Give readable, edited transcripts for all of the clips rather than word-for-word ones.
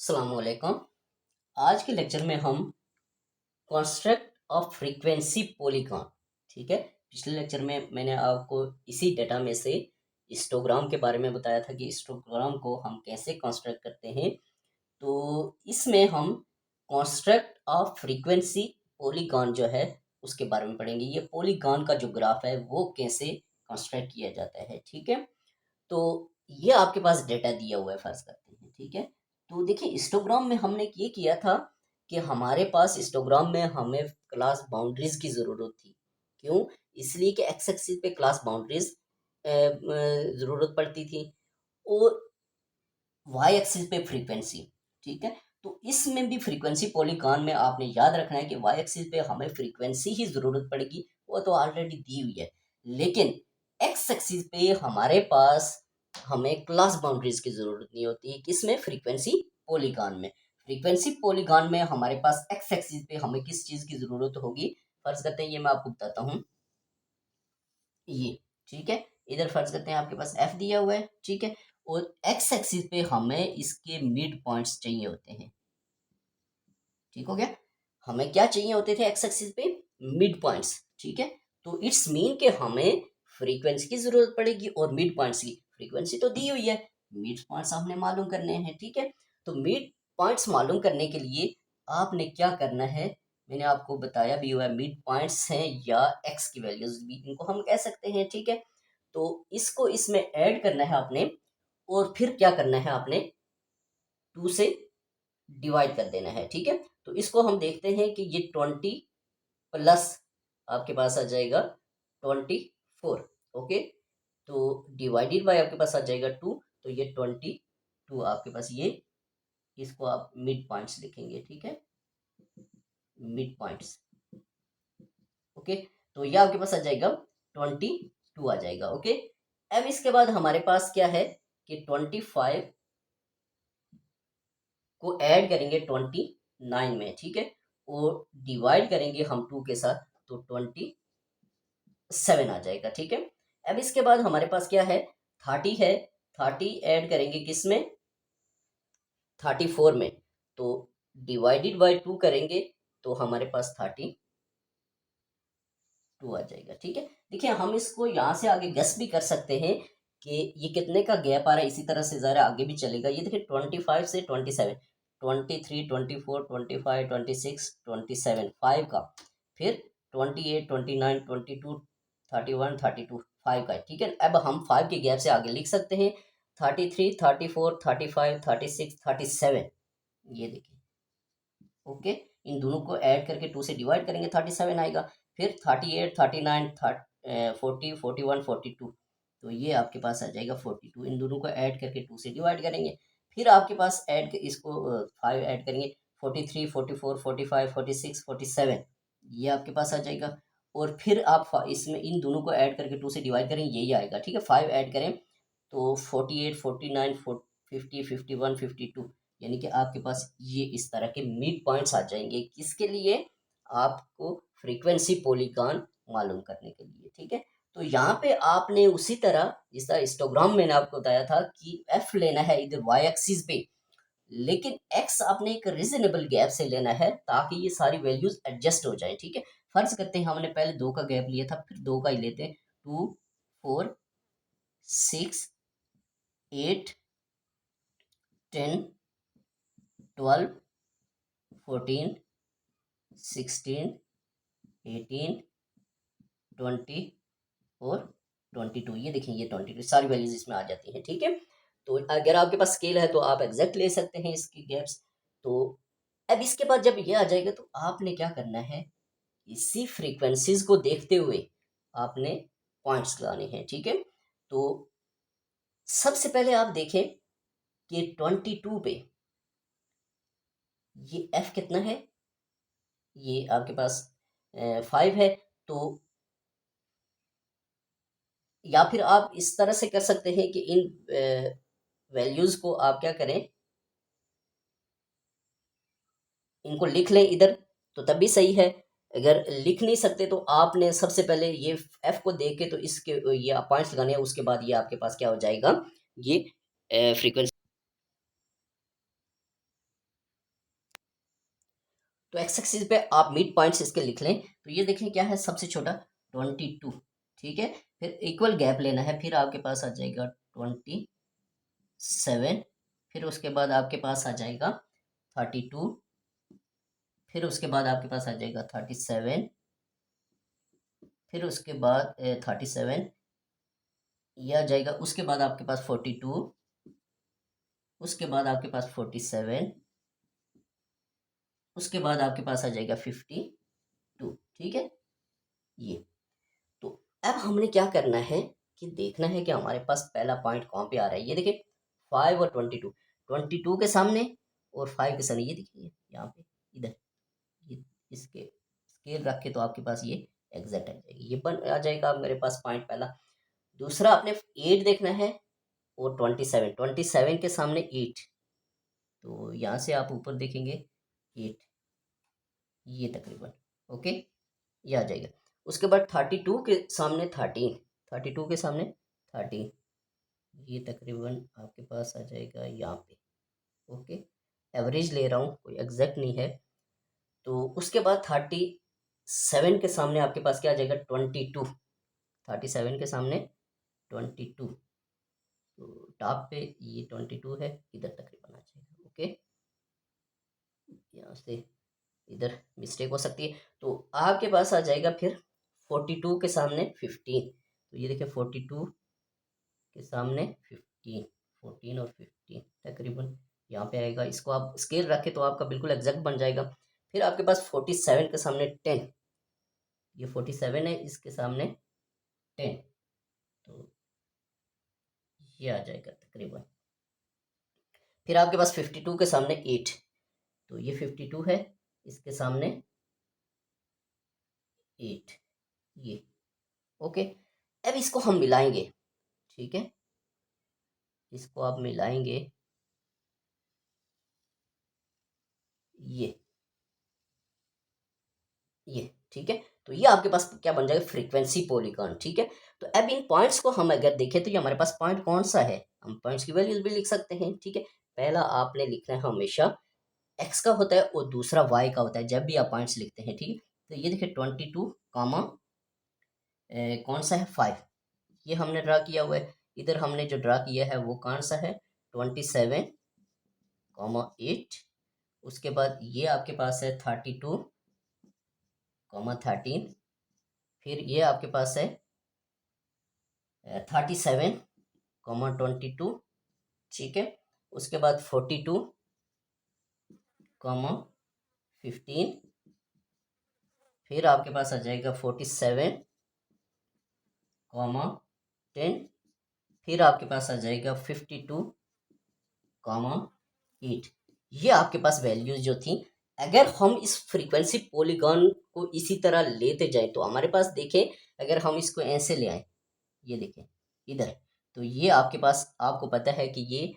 अस्सलामुअलैकुम। आज के लेक्चर में हम कॉन्स्ट्रक्ट ऑफ फ्रीक्वेंसी पॉलीगॉन, ठीक है। पिछले लेक्चर में मैंने आपको इसी डेटा में से हिस्टोग्राम के बारे में बताया था कि हिस्टोग्राम को हम कैसे कंस्ट्रक्ट करते हैं। तो इसमें हम कॉन्स्ट्रक्ट ऑफ फ्रीक्वेंसी पॉलीगॉन जो है उसके बारे में पढ़ेंगे। ये पॉलीगॉन का जो ग्राफ है वो कैसे कंस्ट्रक्ट किया जाता है, ठीक है। तो ये आपके पास डेटा दिया हुआ है, फर्ज करते हैं, ठीक है। तो देखिए हिस्टोग्राम में हमने ये किया था कि हमारे पास हिस्टोग्राम में हमें क्लास बाउंड्रीज की ज़रूरत थी। क्यों? इसलिए कि एक्स एक्सिस पे क्लास बाउंड्रीज ज़रूरत पड़ती थी और वाई एक्सिस पे फ्रीक्वेंसी, ठीक है। तो इसमें भी फ्रीक्वेंसी पॉलीगॉन में आपने याद रखना है कि वाई एक्सिस पे हमें फ्रीक्वेंसी ही ज़रूरत पड़ेगी, वो तो ऑलरेडी दी हुई है। लेकिन एक्स एक्सिस पे हमारे पास हमें क्लास बाउंड्रीज की ज़रूरत नहीं होती। किसमें? फ्रीक्वेंसी पॉलीगॉन में। फ्रीक्वेंसी पॉलीगॉन में हमारे पास एक्स एक्सिस पे हमें किस चीज़ की ज़रूरत होगी? फर्ज करते हैं, ये मैं आपको बताता हूँ, ये, ठीक है। इधर फर्ज करते हैं आपके पास एफ दिया हुआ है, ठीक है। और एक्स एक्सिस पे हमें इसके मिड पॉइंट्स चाहिए होते हैं, ठीक हो गया। हमें क्या चाहिए होते थे एक्स एक्सिस पे? मिड पॉइंट्स, ठीक है। तो इट्स मीन के हमें फ्रीक्वेंसी की जरूरत पड़ेगी और मिड पॉइंट्स की। फ्रीक्वेंसी तो दी हुई है, मिड पॉइंट्स हमने मालूम करने हैं, ठीक है। तो मिड पॉइंट्स मालूम करने के लिए आपने क्या करना है, मैंने आपको बताया भी हुआ है। मिड पॉइंट्स हैं या एक्स की वैल्यूज भी इनको हम कह सकते हैं, ठीक है। तो इसको इसमें ऐड करना है आपने और फिर क्या करना है आपने? 2 से डिवाइड कर देना है, ठीक है। तो इसको हम देखते हैं कि ये 20 प्लस आपके पास आ जाएगा 24, ओके। तो डिवाइडेड बाय आपके पास आ जाएगा 2, तो ये 22 आपके पास ये, इसको आप मिड पॉइंट्स लिखेंगे, ठीक है, मिड पॉइंट्स, ओके। तो ये आपके पास आ जाएगा 22 आ जाएगा, ओके। अब इसके बाद हमारे पास क्या है कि 25 को ऐड करेंगे 29 में, ठीक है। और डिवाइड करेंगे हम 2 के साथ, तो 27 आ जाएगा, ठीक है। अब इसके बाद हमारे पास क्या है? 30 है। 30 ऐड करेंगे किस में? 34 में। तो डिवाइडेड बाय 2 करेंगे तो हमारे पास 32 आ जाएगा, ठीक है। देखिए हम इसको यहाँ से आगे गेस भी कर सकते हैं कि ये कितने का गैप आ रहा है। इसी तरह से ज़रा आगे भी चलेगा। ये देखिए 25 से 27, 23, 24, 25, 26, 27, 5 का, फिर 28, 29, 22, 31, 32, 5 का है, ठीक है। अब हम 5 के गैप से आगे लिख सकते हैं 33, 34, 35, 36, 37। ये देखिए, ओके। इन दोनों को ऐड करके 2 से डिवाइड करेंगे 37 आएगा। फिर 38, 39, 40, 41, 42, तो ये आपके पास आ जाएगा 42। इन दोनों को ऐड करके 2 से डिवाइड करेंगे। फिर आपके पास ऐड इसको 5 ऐड करेंगे 43, 44, 45, 46, 47, ये आपके पास आ जाएगा। और फिर आप इसमें इन दोनों को ऐड करके 2 से डिवाइड करेंगे, यही आएगा, ठीक है। 5 ऐड करें तो 48, 49, 50, 51, 52, यानी कि आपके पास ये इस तरह के मिड पॉइंट्स आ जाएंगे। किसके लिए? आपको फ्रीक्वेंसी पॉलीगॉन मालूम करने के लिए, ठीक है। तो यहाँ पे आपने उसी तरह जिस तरह हिस्टोग्राम मैंने आपको बताया था कि एफ लेना है इधर वाई एक्सिस पे, लेकिन एक्स आपने एक रीजनेबल गैप से लेना है ताकि ये सारी वैल्यूज एडजस्ट हो जाए, ठीक है। फर्ज करते हैं हमने पहले 2 का गैप लिया था, फिर 2 का ही लेते हैं। 2, 4, 6, 8, 10, 12, 14, 16, 18, 20 और 22। ये देखें, ये 22 सारी वैल्यूज इसमें आ जाती हैं, ठीक है। तो अगर आपके पास स्केल है तो आप एग्जैक्ट ले सकते हैं इसकी गैप्स। तो अब इसके बाद जब ये आ जाएगा तो आपने क्या करना है? इसी फ्रीक्वेंसीज को देखते हुए आपने पॉइंट्स लगाने हैं, ठीक है। तो सबसे पहले आप देखें कि 22 पे ये एफ कितना है? ये आपके पास 5 है। तो या फिर आप इस तरह से कर सकते हैं कि इन वैल्यूज को आप क्या करें, इनको लिख लें इधर, तो तब भी सही है। अगर लिख नहीं सकते तो आपने सबसे पहले ये एफ को देख के तो इसके ये पॉइंट्स लगाने हैं, उसके बाद ये आपके पास क्या हो जाएगा, ये फ्रीक्वेंसी तो एक्स एक्सिस पे आप मिड पॉइंट्स इसके लिख लें। तो ये देखें क्या है, सबसे छोटा 22, ठीक है। फिर इक्वल गैप लेना है, फिर आपके पास आ जाएगा 27, फिर उसके बाद आपके पास आ जाएगा 32, फिर उसके बाद आपके पास आ जाएगा 37, फिर उसके बाद 37 ये आ जाएगा, उसके बाद आपके पास 42, उसके बाद आपके पास 47, उसके बाद आपके पास आ जाएगा 52, ठीक है। ये तो अब हमने क्या करना है कि देखना है कि हमारे पास पहला पॉइंट कहाँ पे आ रहा है। ये देखिए 5 और 22, 22 के सामने और 5 के सामने, ये देखिए यहाँ पे इधर, ये इसके स्केल रख के तो आपके पास ये एग्जैक्ट आ जाएगी, ये बन आ जाएगा मेरे पास पॉइंट पहला। दूसरा आपने 8 देखना है और 27, 27 के सामने 8, तो यहाँ से आप ऊपर देखेंगे 8, ये तकरीबन ओके, ये आ जाएगा। उसके बाद 32 के सामने 13, 32 के सामने 13, ये तकरीबन आपके पास आ जाएगा यहाँ पे ओके। एवरेज ले रहा हूँ, कोई एग्जैक्ट नहीं है। तो उसके बाद 37 के सामने आपके पास क्या आ जाएगा 22, 37 के सामने 22, तो टॉप पे ये 22 है, इधर तकरीबन आ जाएगा ओके। यहाँ से इधर मिस्टेक हो सकती है, तो आपके पास आ जाएगा फिर 42 के सामने 15, तो ये देखिए 42 के सामने 15, 14 और 15 तकरीबन यहाँ पे आएगा। इसको आप स्केल रखें तो आपका बिल्कुल एग्जैक्ट बन जाएगा। फिर आपके पास 47 के सामने 10, ये 47 है, इसके सामने 10, तो ये आ जाएगा तकरीबन। फिर आपके पास 52 के सामने 8, तो ये 52 है, इसके सामने 8, ये ओके। अब इसको हम मिलाएंगे, ठीक है, इसको आप मिलाएंगे, ये ये ठीक है। तो ये आपके पास क्या बन जाएगा, फ्रीक्वेंसी पॉलीगॉन, ठीक है। तो अब इन पॉइंट्स को हम अगर देखें तो ये हमारे पास पॉइंट कौन सा है, हम पॉइंट्स की वैल्यूज भी लिख सकते हैं, ठीक है। पहला आपने लिखना है हमेशा एक्स का होता है और दूसरा वाई का होता है जब भी आप पॉइंट्स लिखते हैं, ठीक है। तो ये देखिए 22 कामा कौन सा है 5, ये हमने ड्रा किया हुआ है। इधर हमने जो ड्रा किया है वो कौन सा है 27 कामा 8, उसके बाद ये आपके पास है 32 कामा 13, फिर ये आपके पास है 37 कामा 22, ठीक है। उसके बाद 42 कामा 15, फिर आपके पास आ जाएगा 47 कामा 10, फिर आपके पास आ जाएगा 52 कामा 8। ये आपके पास वैल्यूज जो थी, अगर हम इस फ्रीक्वेंसी पॉलीगॉन को इसी तरह लेते जाएं तो हमारे पास देखें, अगर हम इसको ऐसे ले आए, ये देखें इधर, तो ये आपके पास आपको पता है कि ये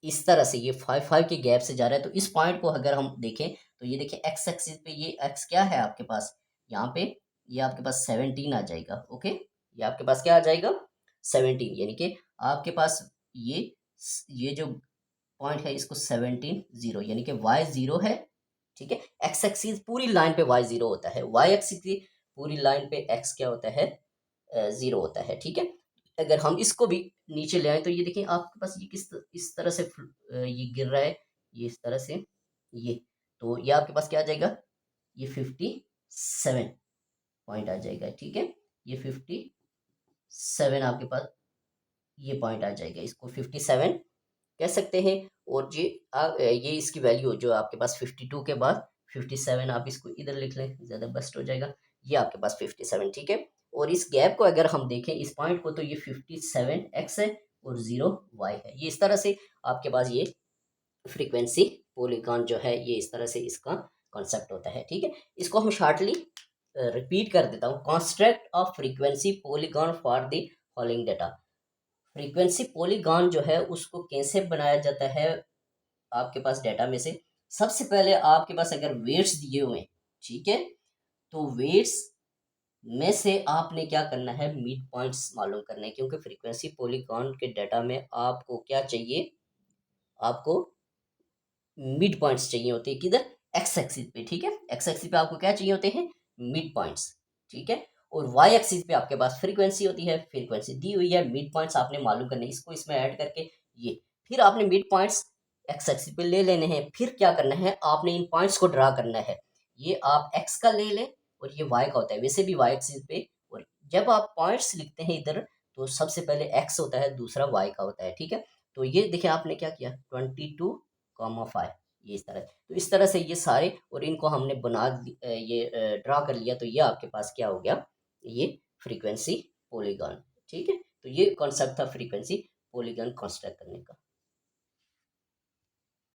इस तरह से ये 5 के गैप से जा रहा है। तो इस पॉइंट को अगर हम देखें तो ये देखें एक्स एक्सिस पे ये एक्स क्या है आपके पास, यहाँ पे ये आपके पास 17 आ जाएगा ओके। ये आपके पास क्या आ जाएगा 17, यानी कि आपके पास ये जो पॉइंट है इसको 17 0, यानी कि वाई 0 है, ठीक है। एक्स एक्सिस पूरी लाइन पे वाई 0 होता है, वाई एक्सिस की पूरी लाइन पे एक्स क्या होता है 0 होता है, ठीक है। अगर हम इसको भी नीचे ले आए तो ये देखिए आपके पास ये इस तरह से ये गिर रहा है, ये इस तरह से, ये तो ये आपके पास क्या आ जाएगा, ये 57 पॉइंट आ जाएगा, ठीक है। ये 57 आपके पास ये पॉइंट आ जाएगा, इसको 57 कह सकते हैं। और ये इसकी वैल्यू जो आपके पास 52 के बाद 57, आप इसको इधर लिख लें, ज़्यादा बेस्ट हो जाएगा। ये आपके पास 57, ठीक है। और इस गैप को अगर हम देखें इस पॉइंट को, तो ये 57 एक्स है और 0 वाई है। ये इस तरह से आपके पास ये फ्रीक्वेंसी पॉलीगॉन जो है, ये इस तरह से इसका कॉन्सेप्ट होता है, ठीक है। इसको हम शॉर्टली रिपीट कर देता हूँ, construct of frequency polygon for the following data. Frequency polygon जो है उसको कैसे बनाया जाता है आपके पास डाटा में से। सबसे पहले आपके पास अगर वेट्स दिए हुए हैं, ठीक है, तो वेट्स में से आपने क्या करना है, मिड पॉइंट्स मालूम करने हैं, क्योंकि फ्रीक्वेंसी पॉलीगॉन के डाटा में आपको क्या चाहिए, आपको मिड पॉइंट्स चाहिए होते हैं, किधर एक्स एक्सिस पे, ठीक है। एक्स एक्सिस पे आपको क्या चाहिए होते हैं, मिड पॉइंट्स, ठीक है। और वाई एक्सिस पे आपके पास फ्रीक्वेंसी होती है, फ्रीक्वेंसी दी हुई है, मिड पॉइंट्स आपने मालूम करने, इसको इसमें ऐड करके ये, फिर आपने मिड पॉइंट्स एक्स एक्सिस पे ले लेने हैं। फिर क्या करना है, आपने इन पॉइंट्स को ड्रा करना है। ये आप एक्स का ले लें और ये वाई का होता है, वैसे भी वाई एक्सिस पे। और जब आप पॉइंट्स लिखते हैं इधर, तो सबसे पहले एक्स होता है, दूसरा वाई का होता है, ठीक है। तो ये देखिए आपने क्या किया, 22,5, ये इस तरह। तो इस तरह से ये सारे, और इनको हमने ये ड्रा कर लिया, तो ये आपके पास क्या हो गया, ये फ्रीक्वेंसी पॉलीगॉन, ठीक है। तो ये कॉन्सेप्ट था फ्रीक्वेंसी पॉलीगॉन कंस्ट्रक्ट करने का।